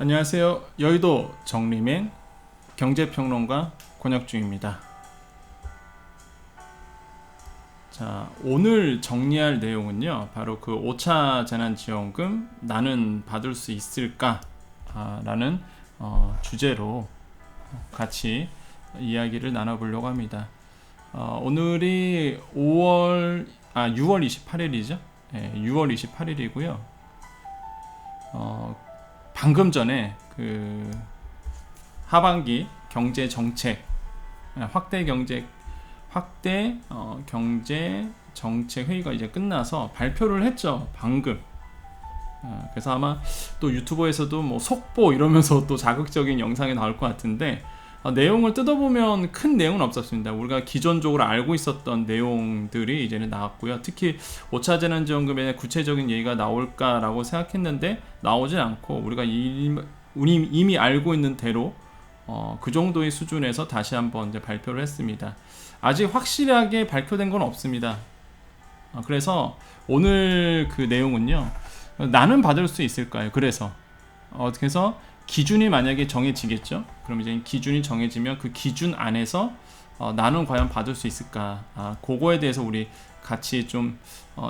안녕하세요. 여의도 정리맨 경제평론가 권혁중입니다. 자, 오늘 정리할 내용은요, 바로 그 5차 재난지원금 나는 받을 수 있을까? 라는 주제로 같이 이야기를 나눠보려고 합니다. 오늘이 6월 28일이죠. 네, 6월 28일이고요. 방금 전에 그 하반기 경제 정책 확대 경제 정책 회의가 이제 끝나서 발표를 했죠. 방금. 그래서 아마 또 유튜버에서도 뭐 속보 이러면서 또 자극적인 영상이 나올 것 같은데, 내용을 뜯어보면 큰 내용은 없었습니다. 우리가 기존적으로 알고 있었던 내용들이 이제는 나왔고요. 특히 5차 재난지원금에 구체적인 얘기가 나올까라고 생각했는데 나오진 않고, 우리가 이미 알고 있는 대로 그 정도의 수준에서 다시 한번 이제 발표를 했습니다. 아직 확실하게 발표된 건 없습니다. 그래서 오늘 그 내용은요, 나는 받을 수 있을까요? 그래서 어떻게 해서 기준이 만약에 정해지겠죠. 그럼 이제 기준이 정해지면 그 기준 안에서 나는 과연 받을 수 있을까? 그거에 대해서 우리 같이 좀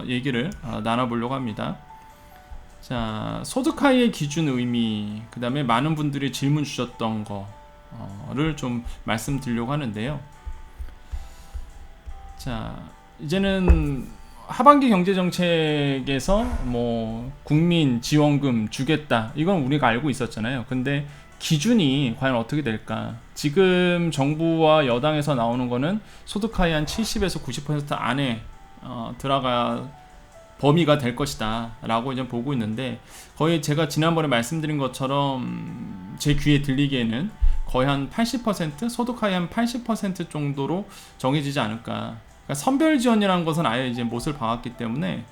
얘기를 나눠보려고 합니다. 자, 소득 하위의 기준 의미, 그 다음에 많은 분들이 질문 주셨던 거를 좀 말씀드리려고 하는데요. 자, 이제는 하반기 경제정책에서 뭐 국민 지원금 주겠다, 이건 우리가 알고 있었잖아요. 근데 기준이 과연 어떻게 될까? 지금 정부와 여당에서 나오는 거는 소득 하위 한 70에서 90% 안에 들어가 범위가 될 것이다 라고 이제 보고 있는데, 거의 제가 지난번에 말씀드린 것처럼 제 귀에 들리기에는 거의 한 80%, 소득 하위 한 80% 정도로 정해지지 않을까. 그러니까 선별 지원이라는 것은 아예 이제 못을 박았기 때문에,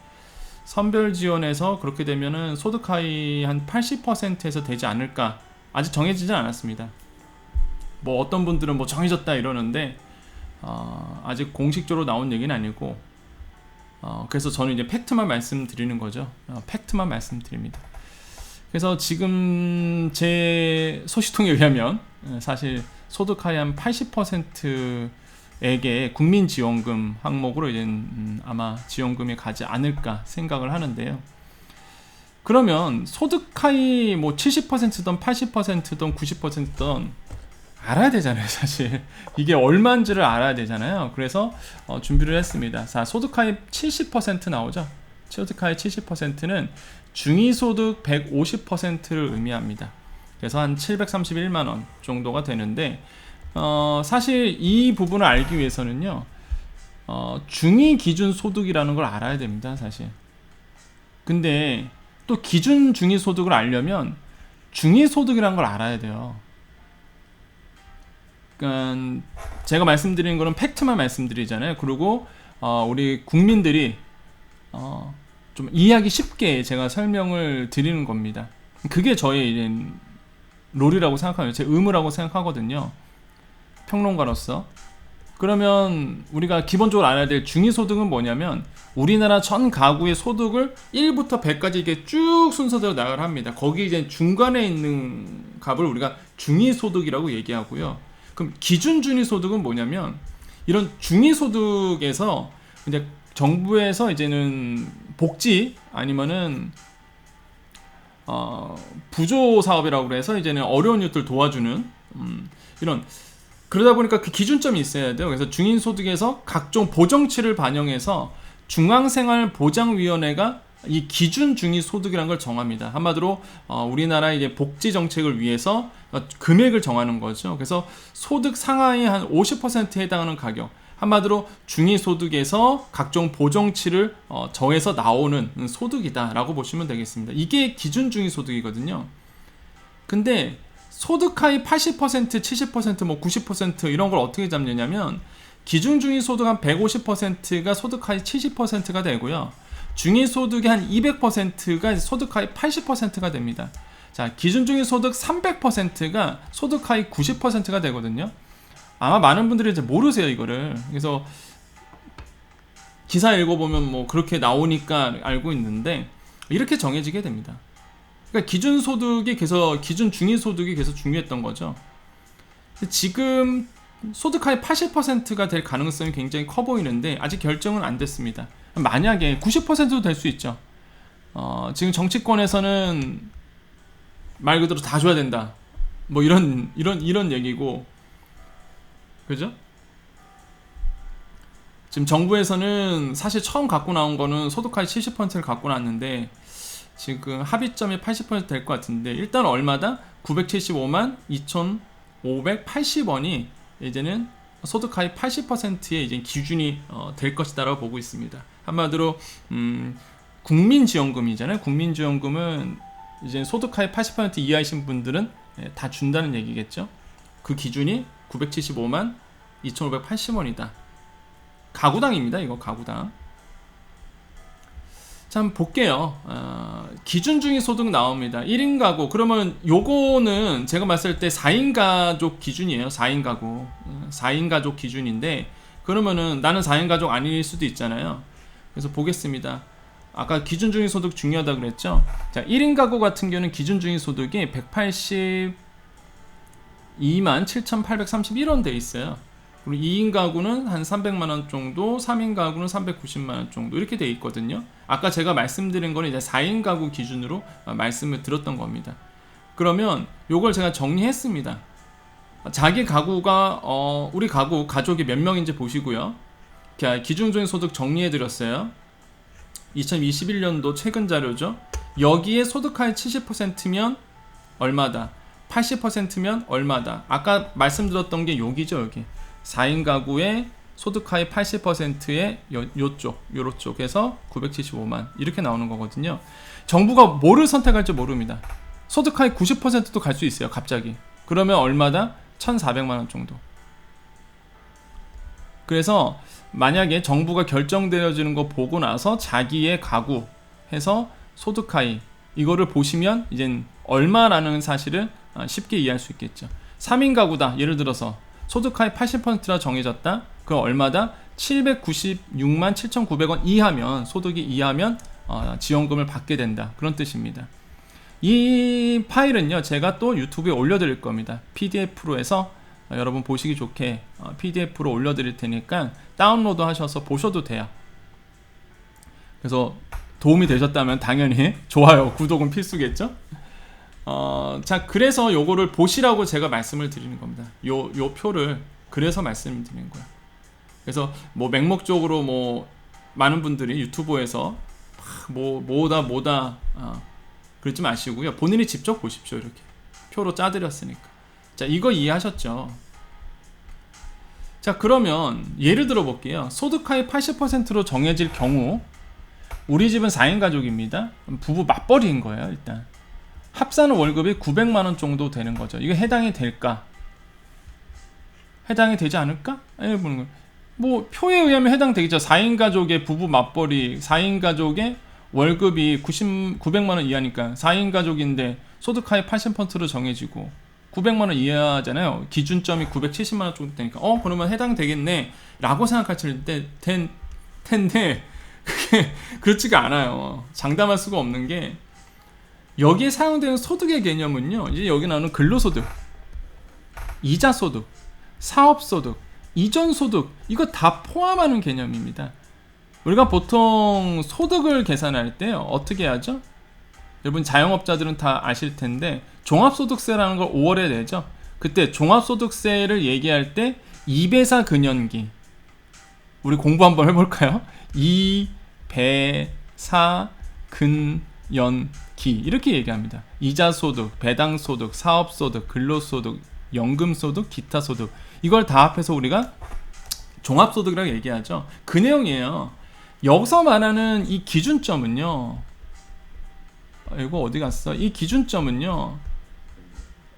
선별 지원에서 그렇게 되면은 소득 하위 한 80%에서 되지 않을까. 아직 정해지진 않았습니다. 뭐 어떤 분들은 뭐 정해졌다 이러는데 아직 공식적으로 나온 얘기는 아니고, 그래서 저는 이제 팩트만 말씀드리는 거죠. 팩트만 말씀드립니다. 그래서 지금 제 소식통에 의하면 사실 소득 하위 한 80%에게 국민지원금 항목으로 이제 아마 지원금이 가지 않을까 생각을 하는데요. 그러면 소득 하위 뭐 70%든 80%든 90%든 알아야 되잖아요. 사실 이게 얼마인지를 알아야 되잖아요. 그래서 준비를 했습니다. 자, 소득 하위 70% 나오죠. 소득 하위 70%는 중위소득 150%를 의미합니다. 그래서 한 731만원 정도가 되는데, 사실 이 부분을 알기 위해서는요, 중위 기준 소득이라는 걸 알아야 됩니다. 사실. 근데 또 기준 중위 소득을 알려면 중위 소득이라는 걸 알아야 돼요. 그러니까 제가 말씀드리는 거는 팩트만 말씀드리잖아요. 그리고 우리 국민들이 좀 이해하기 쉽게 제가 설명을 드리는 겁니다. 그게 저의 이제 롤이라고 생각하면, 제 의무라고 생각하거든요. 평론가로서. 그러면 우리가 기본적으로 알아야 될 중위소득은 뭐냐면, 우리나라 전 가구의 소득을 1부터 100까지 이렇게 쭉 순서대로 나열을 합니다. 거기 이제 중간에 있는 값을 우리가 중위소득이라고 얘기하고요. 그럼 기준 중위소득은 뭐냐면, 이런 중위소득에서 이제 정부에서 이제는 복지 아니면은 부조 사업이라고 해서 이제는 어려운 이웃들 도와주는 이런, 그러다 보니까 그 기준점이 있어야 돼요. 그래서 중위소득에서 각종 보정치를 반영해서 중앙생활보장위원회가 이 기준 중위소득이라는 걸 정합니다. 한마디로 우리나라 이제 복지 정책을 위해서 금액을 정하는 거죠. 그래서 소득 상하이 한 50%에 해당하는 가격, 한마디로 중위소득에서 각종 보정치를 정해서 나오는 소득이다라고 보시면 되겠습니다. 이게 기준 중위소득이거든요. 근데 소득 하위 80%, 70%, 뭐 90% 이런 걸 어떻게 잡느냐면, 기준 중위소득 한 150%가 소득 하위 70%가 되고요. 중위소득의 한 200%가 소득 하위 80%가 됩니다. 자, 기준 중위소득 300%가 소득 하위 90%가 되거든요. 아마 많은 분들이 이제 모르세요, 이거를. 그래서 기사 읽어보면 뭐 그렇게 나오니까 알고 있는데, 이렇게 정해지게 됩니다. 그러니까 기준 중위소득이 계속 중요했던 거죠. 지금 소득하위 80%가 될 가능성이 굉장히 커 보이는데 아직 결정은 안 됐습니다. 만약에 90%도 될 수 있죠. 지금 정치권에서는 말 그대로 다 줘야 된다. 뭐 이런 얘기고, 그죠? 지금 정부에서는 사실 처음 갖고 나온 거는 소득하위 70%를 갖고 나왔는데 지금 합의점이 80% 될 것 같은데 일단 얼마다? 975만 2,580원이 이제는 소득하위 80%의 이제 기준이 될 것이다라고 보고 있습니다. 한마디로 국민지원금이잖아요. 국민지원금은 이제 소득하위 80% 이하이신 분들은 다 준다는 얘기겠죠. 그 기준이 975만 2,580원이다. 가구당입니다. 이거 가구당. 자, 한번 볼게요. 기준 중위 소득 나옵니다. 1인 가구. 그러면 요거는 제가 봤을 때 4인 가족 기준이에요. 4인 가구. 4인 가족 기준인데, 그러면은 나는 4인 가족 아닐 수도 있잖아요. 그래서 보겠습니다. 아까 기준 중위 소득 중요하다 그랬죠? 자, 1인 가구 같은 경우는 기준 중위 소득이 182만 7,831원 돼 있어요. 그리고 2인 가구는 한 300만원 정도, 3인 가구는 390만원 정도 이렇게 돼 있거든요. 아까 제가 말씀드린 거는 이제 4인 가구 기준으로 말씀을 드렸던 겁니다. 그러면 요걸 제가 정리했습니다. 자기 가구가 우리 가족이 몇 명인지 보시고요. 기준적인 소득 정리해 드렸어요. 2021년도 최근 자료죠. 여기에 소득하위 70%면 얼마다, 80%면 얼마다. 아까 말씀드렸던 게 여기죠. 여기 4인 가구의 소득하위 80%의 요쪽에서 975만 이렇게 나오는 거거든요. 정부가 뭐를 선택할지 모릅니다. 소득하위 90%도 갈 수 있어요. 갑자기. 그러면 얼마다? 1,400만원 정도. 그래서 만약에 정부가 결정되어지는 거 보고 나서 자기의 가구 해서 소득하위 이거를 보시면 이젠 얼마라는 사실을 쉽게 이해할 수 있겠죠. 3인 가구다. 예를 들어서 소득하위 80%라 정해졌다. 그럼 얼마다? 796만 7,900원 이하면, 소득이 이하면 지원금을 받게 된다. 그런 뜻입니다. 이 파일은요, 제가 또 유튜브에 올려드릴 겁니다. PDF로 해서 여러분 보시기 좋게 PDF로 올려드릴 테니까 다운로드 하셔서 보셔도 돼요. 그래서 도움이 되셨다면 당연히 좋아요, 구독은 필수겠죠? 자, 그래서 요거를 보시라고 제가 말씀을 드리는 겁니다. 요 표를 그래서 말씀을 드리는 거야. 그래서 뭐 맹목적으로 뭐 많은 분들이 유튜브에서 뭐다 그러지 마시고요. 본인이 직접 보십시오. 이렇게 표로 짜드렸으니까. 자, 이거 이해하셨죠? 자, 그러면 예를 들어 볼게요. 소득하위 80%로 정해질 경우 우리 집은 4인 가족입니다. 부부 맞벌이인 거예요. 일단 합산 월급이 900만원 정도 되는 거죠. 이거 해당이 될까? 해당이 되지 않을까? 뭐 표에 의하면 해당되겠죠. 4인 가족의 부부 맞벌이, 4인 가족의 월급이 900만원 이하니까 4인 가족인데 소득하위 80%로 정해지고 900만원 이하잖아요. 기준점이 970만원 정도 되니까 그러면 해당되겠네 라고 생각하실 텐데 그게 그렇지가 않아요. 장담할 수가 없는 게 여기에 사용되는 소득의 개념은요, 이제 여기 나오는 근로소득, 이자소득, 사업소득, 이전소득, 이거 다 포함하는 개념입니다. 우리가 보통 소득을 계산할 때 어떻게 하죠? 여러분 자영업자들은 다 아실 텐데 종합소득세라는 걸 5월에 내죠. 그때 종합소득세를 얘기할 때 2배사 근연기, 우리 공부 한번 해볼까요? 2배사 근연기 이렇게 얘기합니다. 이자소득, 배당소득, 사업소득, 근로소득, 연금소득, 기타소득, 이걸 다 합해서 우리가 종합소득이라고 얘기하죠. 그 내용이에요. 여기서 말하는 이 기준점은요, 이거 어디 갔어? 이 기준점은요,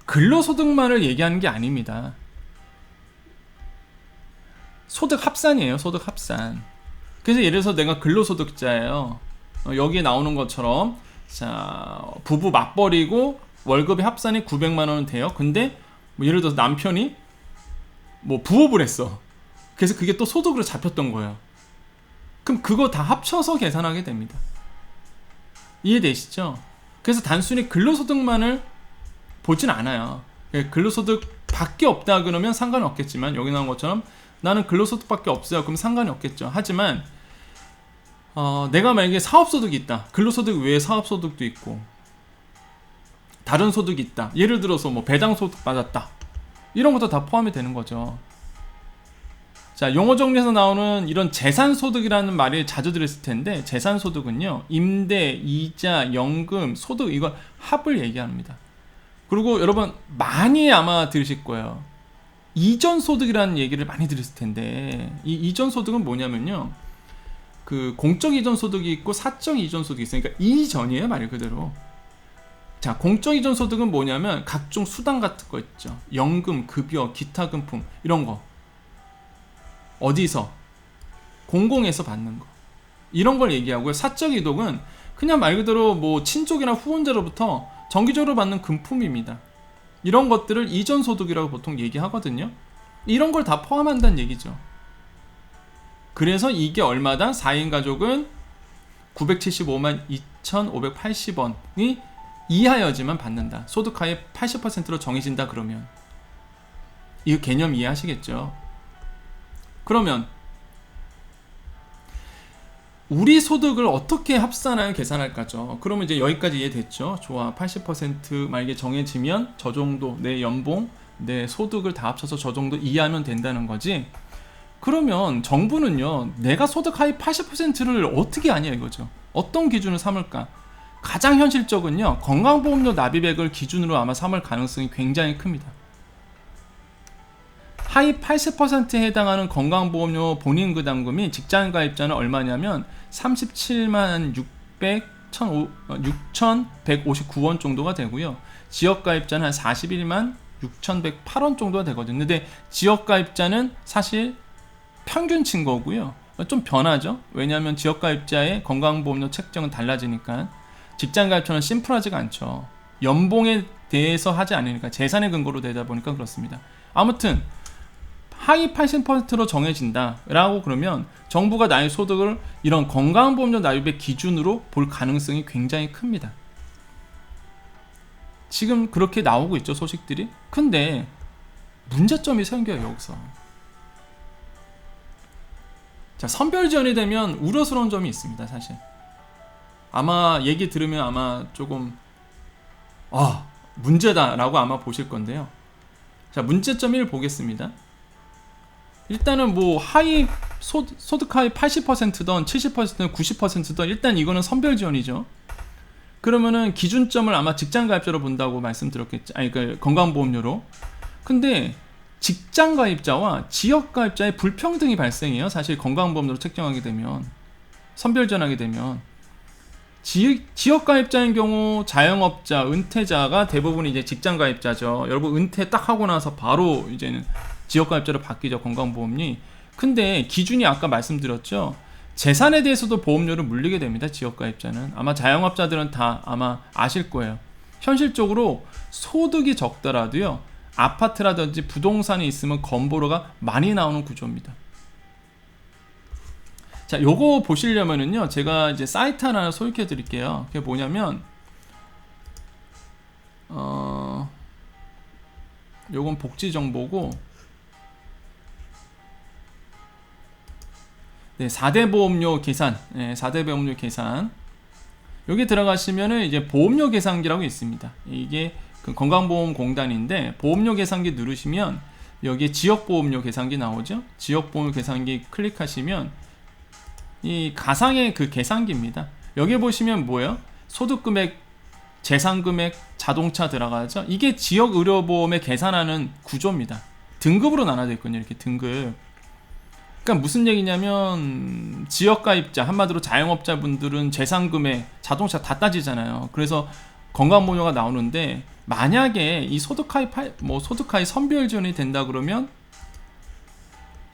근로소득만을 얘기하는 게 아닙니다. 소득 합산이에요. 소득 합산. 그래서 예를 들어서 내가 근로소득자예요. 여기에 나오는 것처럼 자, 부부 맞벌이고 월급의 합산이 900만원은 돼요. 근데 뭐 예를 들어서 남편이 뭐 부업을 했어. 그래서 그게 또 소득으로 잡혔던 거예요. 그럼 그거 다 합쳐서 계산하게 됩니다. 이해되시죠? 그래서 단순히 근로소득만을 보진 않아요. 근로소득밖에 없다 그러면 상관은 없겠지만, 여기 나온 것처럼 나는 근로소득밖에 없어요 그럼 상관이 없겠죠. 하지만 내가 만약에 사업소득이 있다, 근로소득 외에 사업소득도 있고 다른 소득이 있다, 예를 들어서 뭐 배당소득 받았다, 이런 것도 다 포함이 되는 거죠. 자, 용어 정리에서 나오는 이런 재산소득이라는 말이 자주 들었을 텐데, 재산소득은요, 임대, 이자, 연금, 소득, 이걸 합을 얘기합니다. 그리고 여러분 많이 아마 들으실 거예요. 이전소득이라는 얘기를 많이 들으실 텐데, 이 이전소득은 뭐냐면요, 그 공적 이전소득이 있고 사적 이전소득이 있으니까 이전이에요, 말 그대로. 자, 공적 이전소득은 뭐냐면 각종 수당 같은 거 있죠. 연금, 급여, 기타 금품, 이런 거. 어디서? 공공에서 받는 거. 이런 걸 얘기하고요. 사적 이득은 그냥 말 그대로 뭐 친족이나 후원자로부터 정기적으로 받는 금품입니다. 이런 것들을 이전소득이라고 보통 얘기하거든요. 이런 걸 다 포함한다는 얘기죠. 그래서 이게 얼마다? 4인 가족은 975만 2,580원이 이하여지만 받는다. 소득하의 80%로 정해진다 그러면. 이 개념 이해하시겠죠? 그러면 우리 소득을 어떻게 합산하여 계산할까죠? 그러면 이제 여기까지 이해됐죠? 좋아. 80% 만약에 정해지면 저 정도, 내 연봉, 내 소득을 다 합쳐서 저 정도 이해하면 된다는 거지. 그러면 정부는요, 내가 소득 하위 80%를 어떻게 아냐 이거죠. 어떤 기준을 삼을까? 가장 현실적은요, 건강보험료 납입액을 기준으로 아마 삼을 가능성이 굉장히 큽니다. 하위 80%에 해당하는 건강보험료 본인 부담금이 직장가입자는 얼마냐면 37만 6,159원 정도가 되고요. 지역가입자는 한 41만 6,108원 정도가 되거든요. 근데 지역가입자는 사실 평균치인 거고요. 좀 변하죠. 왜냐하면 지역가입자의 건강보험료 책정은 달라지니까. 직장가입자는 심플하지가 않죠. 연봉에 대해서 하지 않으니까, 재산의 근거로 되다 보니까 그렇습니다. 아무튼 하위 80%로 정해진다 라고 그러면 정부가 나의 소득을 이런 건강보험료 납입의 기준으로 볼 가능성이 굉장히 큽니다. 지금 그렇게 나오고 있죠, 소식들이. 근데 문제점이 생겨요, 여기서. 자, 선별지원이 되면 우려스러운 점이 있습니다, 사실. 아마 얘기 들으면 아마 조금 문제다 라고 아마 보실 건데요. 자, 문제점 1 보겠습니다. 일단은 뭐 하위 소득 하위 80%든 70%든 90%든 일단 이거는 선별지원이죠. 그러면은 기준점을 아마 직장가입자로 본다고 말씀드렸겠죠. 아니, 그 건강보험료로. 근데 직장가입자와 지역가입자의 불평등이 발생해요. 사실 건강보험료로 책정하게 되면, 선별지원하게 되면. 지역가입자인 경우 자영업자, 은퇴자가 대부분 이제 직장가입자죠. 여러분 은퇴 딱 하고 나서 바로 이제는 지역가입자로 바뀌죠, 건강보험이. 근데 기준이 아까 말씀드렸죠. 재산에 대해서도 보험료를 물리게 됩니다, 지역가입자는. 아마 자영업자들은 다 아마 아실 거예요. 현실적으로 소득이 적더라도요, 아파트라든지 부동산이 있으면 건보료가 많이 나오는 구조입니다. 자, 요거 보시려면은요, 제가 이제 사이트 하나 소개해 드릴게요. 그게 뭐냐면, 요건 복지 정보고, 네, 4대 보험료 계산. 네, 4대 보험료 계산. 여기 들어가시면은 이제 보험료 계산기라고 있습니다. 이게 그 건강보험공단인데, 보험료 계산기 누르시면 여기에 지역보험료 계산기 나오죠. 지역보험료 계산기 클릭하시면 이 가상의 그 계산기입니다. 여기 보시면 뭐예요? 소득금액, 재산금액, 자동차 들어가죠. 이게 지역의료보험에 계산하는 구조입니다. 등급으로 나눠져 있거든요, 이렇게 등급. 그러니까 무슨 얘기냐면, 지역가입자, 한마디로 자영업자분들은 재산금액, 자동차 다 따지잖아요. 그래서 건강보험료가 나오는데, 만약에 이 소득하위 선별지원이 된다 그러면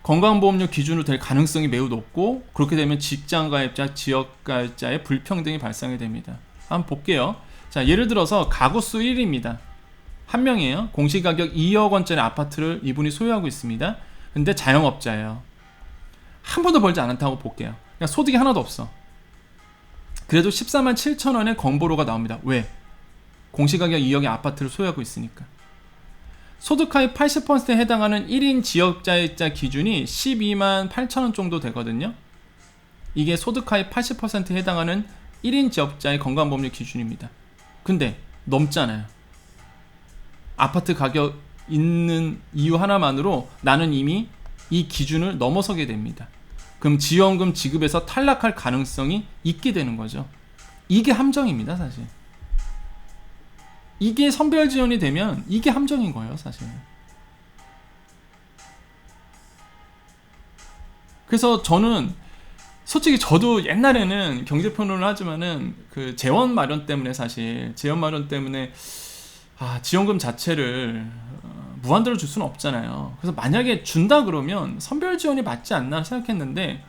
건강보험료 기준으로 될 가능성이 매우 높고, 그렇게 되면 직장가입자, 지역가입자의 불평등이 발생이 됩니다. 한번 볼게요. 자, 예를 들어서 가구수 1입니다. 한 명이에요. 공시가격 2억 원짜리 아파트를 이분이 소유하고 있습니다. 근데 자영업자예요. 한 번도 벌지 않았다고 볼게요. 그냥 소득이 하나도 없어. 그래도 14만 7천 원의 건보료가 나옵니다. 왜? 공시가격 2억의 아파트를 소유하고 있으니까. 소득하위 80%에 해당하는 1인 지역자율자 기준이 12만 8천 원 정도 되거든요. 이게 소득하위 80%에 해당하는 1인 지역자의 건강보험료 기준입니다. 근데 넘잖아요. 아파트 가격 있는 이유 하나만으로 나는 이미 이 기준을 넘어서게 됩니다. 그럼 지원금 지급에서 탈락할 가능성이 있게 되는 거죠. 이게 함정입니다, 사실. 이게 선별 지원이 되면 이게 함정인 거예요, 사실. 그래서 저는 솔직히 저도 옛날에는 경제평론을 하지만은 그 재원 마련 때문에 사실 재원 마련 때문에 지원금 자체를 무한대로 줄 수는 없잖아요. 그래서 만약에 준다 그러면 선별 지원이 맞지 않나 생각했는데,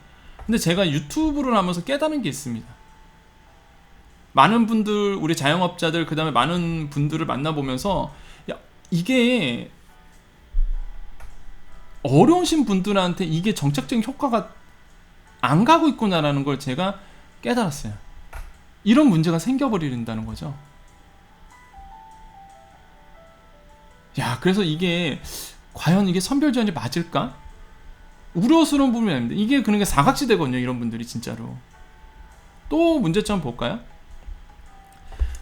근데 제가 유튜브를 하면서 깨달은 게 있습니다. 많은 분들, 우리 자영업자들, 그 다음에 많은 분들을 만나보면서 이게 어려우신 분들한테 이게 정책적인 효과가 안 가고 있구나라는 걸 제가 깨달았어요. 이런 문제가 생겨버린다는 거죠. 그래서 이게 과연 이게 선별 지원이 맞을까? 우려스러운 부분이 아닙니다. 이게 그러니까 사각지대거든요, 이런 분들이 진짜로. 또 문제점 볼까요?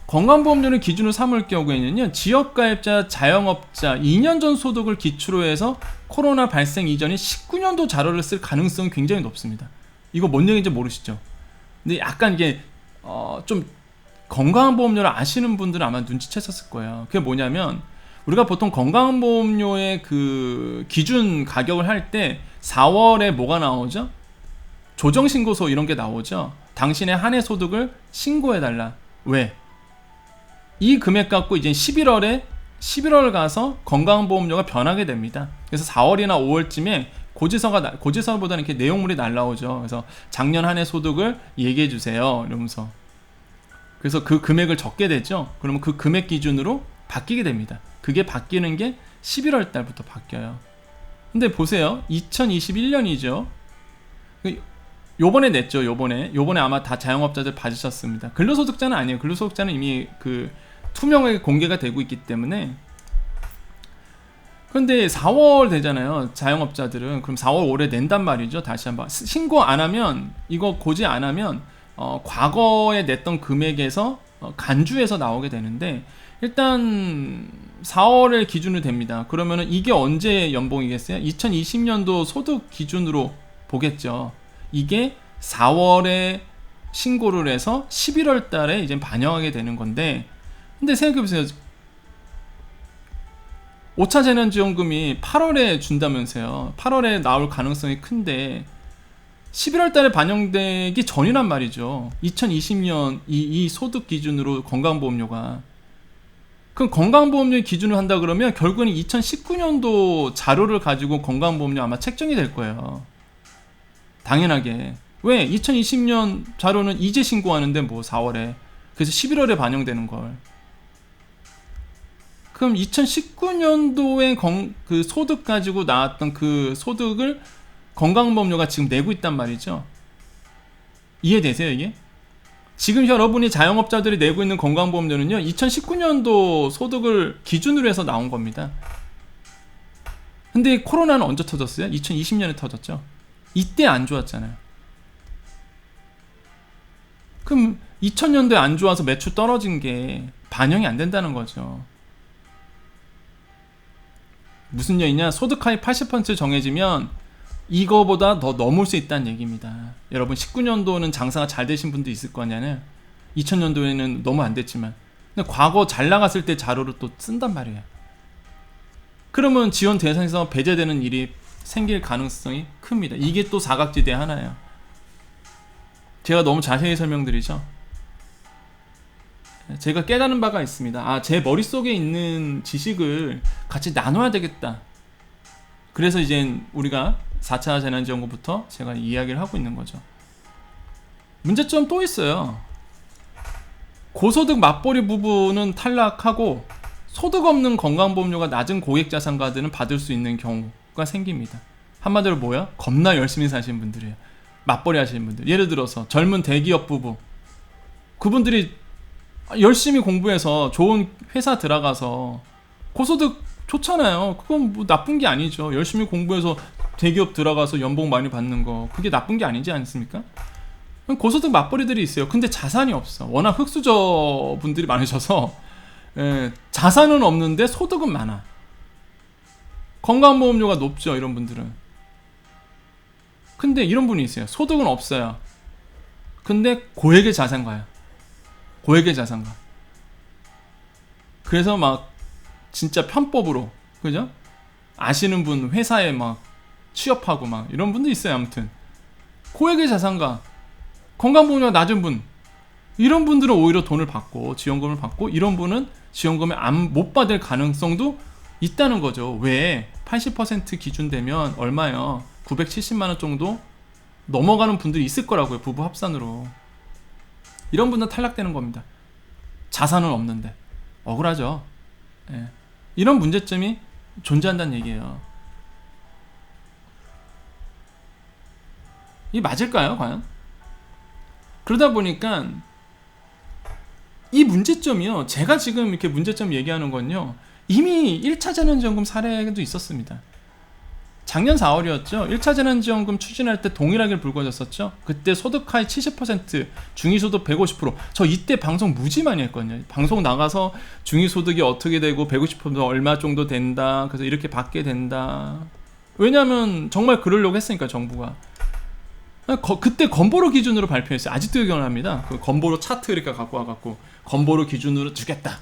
건강보험료를 기준으로 삼을 경우에는요, 지역가입자, 자영업자 2년 전 소득을 기초로 해서 코로나 발생 이전인 19년도 자료를 쓸 가능성이 굉장히 높습니다. 이거 뭔 얘기인지 모르시죠? 근데 약간 이게 좀 건강보험료를 아시는 분들은 아마 눈치챘었을 거예요. 그게 뭐냐면, 우리가 보통 건강보험료의 그 기준 가격을 할 때 4월에 뭐가 나오죠? 조정신고서 이런 게 나오죠. 당신의 한 해 소득을 신고해달라. 왜? 이 금액 갖고 이제 11월 가서 건강보험료가 변하게 됩니다. 그래서 4월이나 5월쯤에 고지서보다는 이렇게 내용물이 날라오죠. 그래서 작년 한 해 소득을 얘기해 주세요, 이러면서. 그래서 그 금액을 적게 되죠. 그러면 그 금액 기준으로 바뀌게 됩니다. 그게 바뀌는 게 11월 달부터 바뀌어요. 근데 보세요. 2021년이죠. 요번에 냈죠. 요번에 아마 다 자영업자들 받으셨습니다. 근로소득자는 아니에요. 근로소득자는 이미 그 투명하게 공개가 되고 있기 때문에. 근데 4월 되잖아요, 자영업자들은. 그럼 4월 올해 낸단 말이죠. 다시 한번 신고 안 하면, 이거 고지 안 하면 과거에 냈던 금액에서 간주해서 나오게 되는데, 일단 4월을 기준으로 됩니다. 그러면은 이게 언제 연봉이겠어요? 2020년도 소득 기준으로 보겠죠. 이게 4월에 신고를 해서 11월 달에 이제 반영하게 되는 건데, 근데 생각해보세요. 5차 재난지원금이 8월에 준다면서요. 8월에 나올 가능성이 큰데 11월 달에 반영되기 전이란 말이죠. 2020년 이 소득 기준으로 건강보험료가. 그럼 건강보험료 기준을 한다 그러면 결국은 2019년도 자료를 가지고 건강보험료 아마 책정이 될 거예요. 당연하게. 왜? 2020년 자료는 이제 신고하는데 뭐 4월에. 그래서 11월에 반영되는 걸. 그럼 2019년도에 그 소득 가지고 나왔던 그 소득을 건강보험료가 지금 내고 있단 말이죠. 이해되세요, 이게? 지금 여러분이 자영업자들이 내고 있는 건강보험료는요, 2019년도 소득을 기준으로 해서 나온 겁니다. 근데 코로나는 언제 터졌어요? 2020년에 터졌죠. 이때 안 좋았잖아요. 그럼 2000년도에 안 좋아서 매출 떨어진 게 반영이 안 된다는 거죠. 무슨 얘기냐? 소득하위 80% 정해지면 이거보다 더 넘을 수 있다는 얘기입니다. 여러분 19년도는 장사가 잘 되신 분도 있을 거냐면 2000년도에는 너무 안 됐지만, 근데 과거 잘 나갔을 때 자료를 또 쓴단 말이에요. 그러면 지원 대상에서 배제되는 일이 생길 가능성이 큽니다. 이게 또 사각지대 하나예요. 제가 너무 자세히 설명드리죠. 제가 깨달은 바가 있습니다. 제 머릿속에 있는 지식을 같이 나눠야 되겠다. 그래서 이제 우리가 4차 재난지원금부터 제가 이야기를 하고 있는 거죠. 문제점 또 있어요. 고소득 맞벌이 부부는 탈락하고 소득 없는 건강보험료가 낮은 고액자산가들은 받을 수 있는 경우가 생깁니다. 한마디로 뭐야? 겁나 열심히 사시는 분들이에요. 맞벌이 하시는 분들. 예를 들어서 젊은 대기업 부부. 그분들이 열심히 공부해서 좋은 회사 들어가서 고소득 좋잖아요. 그건 뭐 나쁜 게 아니죠. 열심히 공부해서 대기업 들어가서 연봉 많이 받는 거 그게 나쁜 게 아니지 않습니까? 고소득 맞벌이들이 있어요. 근데 자산이 없어. 워낙 흑수저 분들이 많으셔서 자산은 없는데 소득은 많아. 건강보험료가 높죠, 이런 분들은. 근데 이런 분이 있어요. 소득은 없어요. 근데 고액의 자산가야. 고액의 자산가. 그래서 막 진짜 편법으로, 그죠? 아시는 분 회사에 막 취업하고 막 이런 분도 있어요. 아무튼 고액의 자산가, 건강보험료가 낮은 분, 이런 분들은 오히려 돈을 받고 지원금을 받고, 이런 분은 지원금을 못 받을 가능성도 있다는 거죠. 왜? 80% 기준 되면 얼마요? 970만 원 정도 넘어가는 분들이 있을 거라고요. 부부 합산으로. 이런 분은 탈락되는 겁니다. 자산은 없는데. 억울하죠. 예. 이런 문제점이 존재한다는 얘기예요. 이 맞을까요, 과연? 그러다 보니까 이 문제점이요, 제가 지금 이렇게 문제점 얘기하는 건요, 이미 1차 재난지원금 사례도 있었습니다. 작년 4월이었죠. 1차 재난지원금 추진할 때 동일하게 불거졌었죠. 그때 소득 하위 70%, 중위소득 150%. 저 이때 방송 무지 많이 했거든요. 방송 나가서 중위소득이 어떻게 되고 150% 얼마 정도 된다, 그래서 이렇게 받게 된다. 왜냐면 정말 그러려고 했으니까, 정부가. 그때 건보료 기준으로 발표했어요. 아직도 기억납니다. 그 건보료 차트 이렇게 갖고 와갖고 건보료 기준으로 주겠다.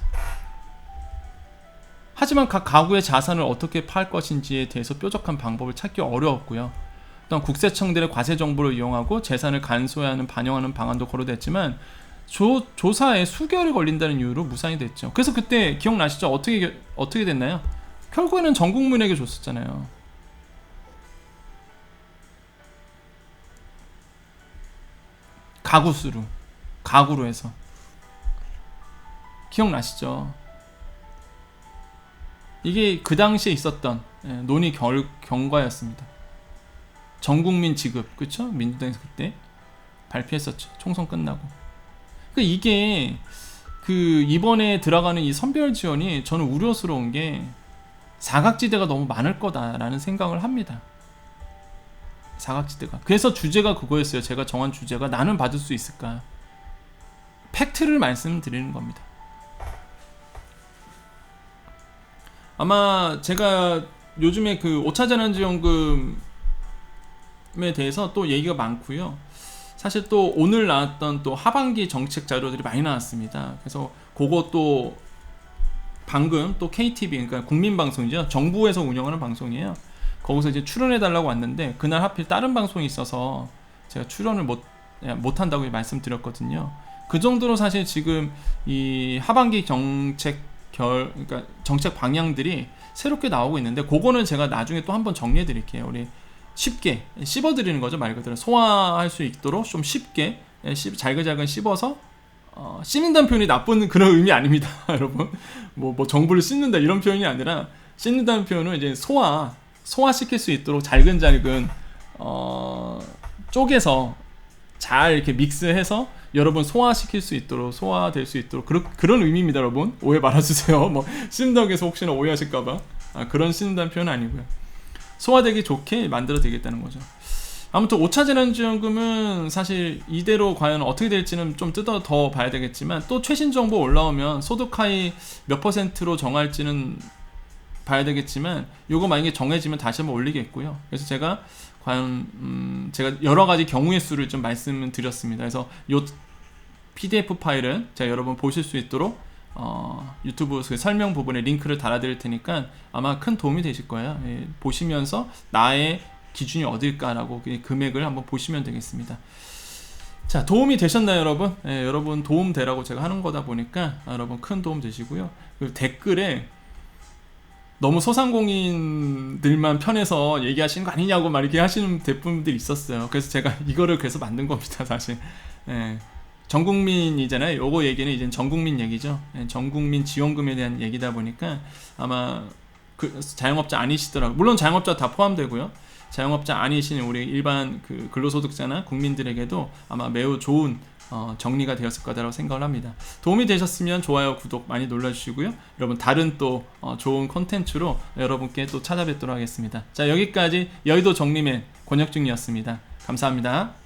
하지만 각 가구의 자산을 어떻게 팔 것인지에 대해서 뾰족한 방법을 찾기 어려웠고요. 또한 국세청들의 과세 정보를 이용하고 재산을 간소화하는 반영하는 방안도 거론됐지만 조사에 수개월이 걸린다는 이유로 무산이 됐죠. 그래서 그때 기억나시죠? 어떻게 됐나요? 결국에는 전 국민에게 줬었잖아요. 가구로 해서. 기억나시죠? 이게 그 당시에 있었던 논의 경과였습니다. 전국민 지급, 그쵸? 민주당에서 그때 발표했었죠. 총선 끝나고. 그러니까 이게 이번에 들어가는 이 선별 지원이 저는 우려스러운 게 사각지대가 너무 많을 거다라는 생각을 합니다. 사각지대가. 그래서 주제가 그거였어요. 제가 정한 주제가 나는 받을 수 있을까? 팩트를 말씀드리는 겁니다. 아마 제가 요즘에 그 5차 재난지원금에 대해서 또 얘기가 많고요. 사실 또 오늘 나왔던 또 하반기 정책 자료들이 많이 나왔습니다. 그래서 그거 또 방금 또 KTV, 그러니까 국민방송이죠. 정부에서 운영하는 방송이에요. 거기서 이제 출연해달라고 왔는데 그날 하필 다른 방송이 있어서 제가 출연을 못한다고 말씀드렸거든요. 그 정도로 사실 지금 이 하반기 그러니까 정책 방향들이 새롭게 나오고 있는데, 그거는 제가 나중에 또 한번 정리해 드릴게요. 우리 쉽게 씹어 드리는 거죠. 말 그대로 소화할 수 있도록 좀 쉽게 잘근잘근 씹어서, 씹는다는 표현이 나쁜 그런 의미 아닙니다. 여러분, 뭐 정부를 씹는다 이런 표현이 아니라, 씹는다는 표현은 이제 소화시킬 수 있도록 잘근잘근 쪼개서 잘 이렇게 믹스해서 여러분 소화시킬 수 있도록, 소화될 수 있도록 그런 의미입니다. 여러분 오해 말아주세요. 뭐 씹는다고 해서 혹시나 오해하실까봐 그런 씹는다는 표현은 아니고요. 소화되기 좋게 만들어 되겠다는 거죠. 아무튼 5차 재난지원금은 사실 이대로 과연 어떻게 될지는 좀 더 봐야 되겠지만, 또 최신 정보 올라오면 소득 하위 몇 %로 정할지는 봐야 되겠지만, 요거 만약에 정해지면 다시 한번 올리겠고요. 그래서 제가 과연 제가 여러 가지 경우의 수를 좀 말씀을 드렸습니다. 그래서 요 PDF 파일은 제가 여러분 보실 수 있도록 유튜브 설명 부분에 링크를 달아드릴 테니까 아마 큰 도움이 되실 거예요. 예, 보시면서 나의 기준이 어딜까라고 금액을 한번 보시면 되겠습니다. 자, 도움이 되셨나요, 여러분? 예, 여러분 도움 되라고 제가 하는 거다 보니까 여러분 큰 도움 되시고요. 그리고 댓글에 너무 소상공인들만 편해서 얘기하시는 거 아니냐고 막 이렇게 하시는 대부분들이 있었어요. 그래서 제가 이거를 그래서 만든 겁니다, 사실. 예. 전국민이잖아요. 요거 얘기는 이제 전국민 얘기죠. 예, 전국민 지원금에 대한 얘기다 보니까 아마 자영업자 아니시더라고요. 물론 자영업자 다 포함되고요. 자영업자 아니신 우리 일반 근로소득자나 국민들에게도 아마 매우 좋은 정리가 되었을 거라고 생각을 합니다. 도움이 되셨으면 좋아요, 구독 많이 눌러주시고요. 여러분 다른 또 좋은 콘텐츠로 여러분께 또 찾아뵙도록 하겠습니다. 자, 여기까지 여의도 정리맨 권혁중이었습니다. 감사합니다.